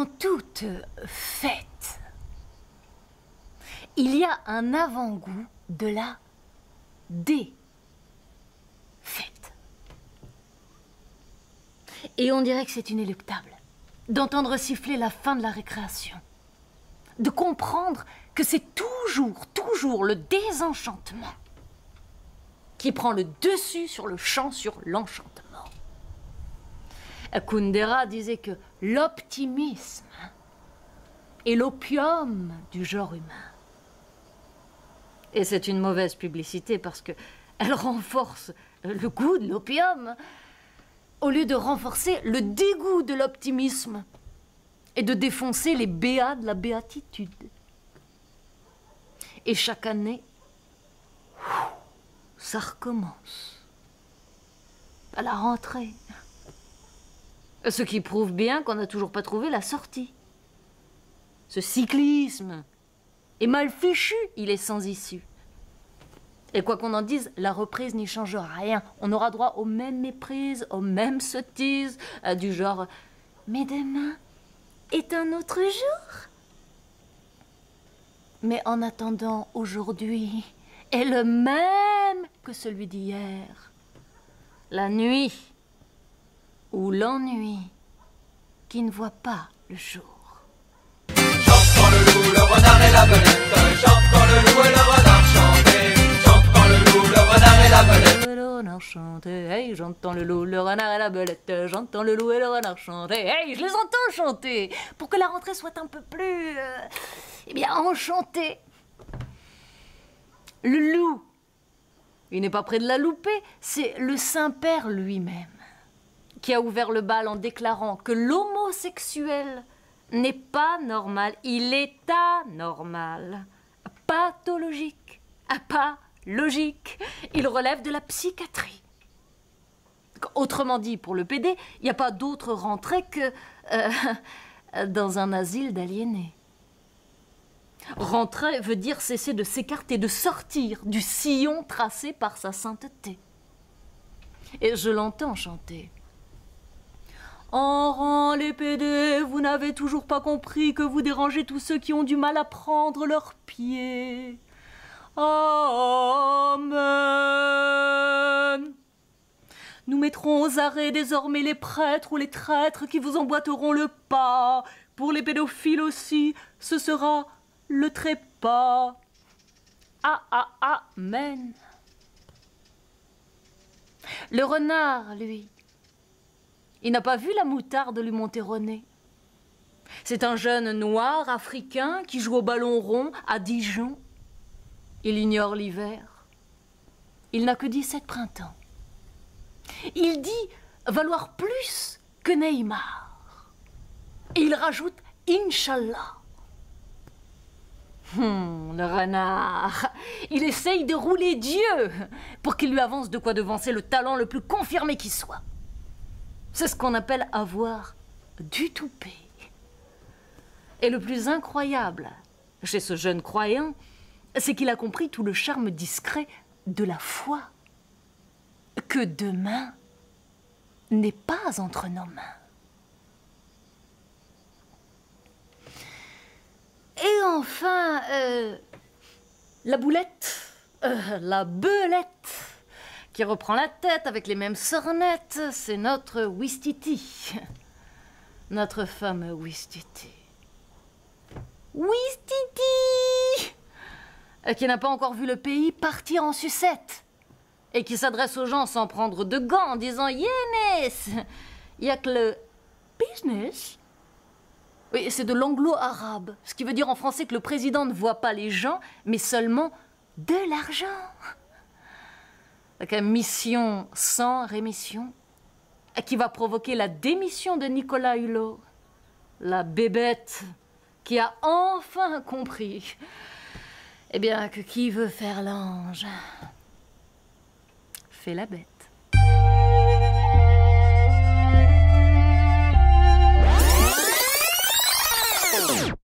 Dans toute fête, il y a un avant-goût de la défaite. Et on dirait que c'est inéluctable d'entendre siffler la fin de la récréation, de comprendre que c'est toujours le désenchantement qui prend le dessus sur le champ, sur l'enchantement. Kundera disait que l'optimisme est l'opium du genre humain. Et c'est une mauvaise publicité parce qu'elle renforce le goût de l'opium au lieu de renforcer le dégoût de l'optimisme et de défoncer les béats de la béatitude. Et chaque année, ça recommence à la rentrée. Ce qui prouve bien qu'on n'a toujours pas trouvé la sortie. Ce cyclisme est mal fichu, il est sans issue. Et quoi qu'on en dise, la reprise n'y change rien. On aura droit aux mêmes méprises, aux mêmes sottises, du genre « Mais demain est un autre jour ». Mais en attendant, aujourd'hui est le même que celui d'hier. La nuit ou l'ennui qui ne voit pas le jour. J'entends le loup, le renard et la belette. J'entends le loup et le renard chanter. J'entends le loup, le renard et la belette. Le renard chanter, hey, j'entends le loup, le renard et la belette. J'entends le loup et le renard chanter, hey, je les entends chanter. Pour que la rentrée soit un peu plus, eh bien, enchantée. Le loup, il n'est pas près de la louper, c'est le Saint-Père lui-même qui a ouvert le bal en déclarant que l'homosexuel n'est pas normal, il est anormal, pathologique, pas logique, il relève de la psychiatrie. Autrement dit, pour le PD, il n'y a pas d'autre rentrée que dans un asile d'aliénés. Rentrer veut dire cesser de s'écarter, de sortir du sillon tracé par sa sainteté. Et je l'entends chanter. En rang les PD, vous n'avez toujours pas compris que vous dérangez tous ceux qui ont du mal à prendre leurs pieds. Amen. Nous mettrons aux arrêts désormais les prêtres ou les traîtres qui vous emboîteront le pas. Pour les pédophiles aussi, ce sera le trépas. Amen. Le renard, lui, il n'a pas vu la moutarde lui monter au nez. C'est un jeune noir africain qui joue au ballon rond à Dijon. Il ignore l'hiver. Il n'a que 17 printemps. Il dit valoir plus que Neymar. Et il rajoute Inch'Allah. Le renard, il essaye de rouler Dieu pour qu'il lui avance de quoi devancer le talent le plus confirmé qui soit. C'est ce qu'on appelle avoir du toupet. Et le plus incroyable chez ce jeune croyant, c'est qu'il a compris tout le charme discret de la foi. Que demain n'est pas entre nos mains. Et enfin, la boulette, la belette, qui reprend la tête avec les mêmes sornettes, c'est notre Ouistiti. Notre fameux Ouistiti. Ouistiti, qui n'a pas encore vu le pays partir en sucette et qui s'adresse aux gens sans prendre de gants en disant « Yenes !» Il n'y a que le « business ». Oui, c'est de l'anglo-arabe, ce qui veut dire en français que le président ne voit pas les gens, mais seulement de l'argent. Donc, une mission sans rémission, qui va provoquer la démission de Nicolas Hulot, la bébête qui a enfin compris, eh bien, que qui veut faire l'ange fait la bête.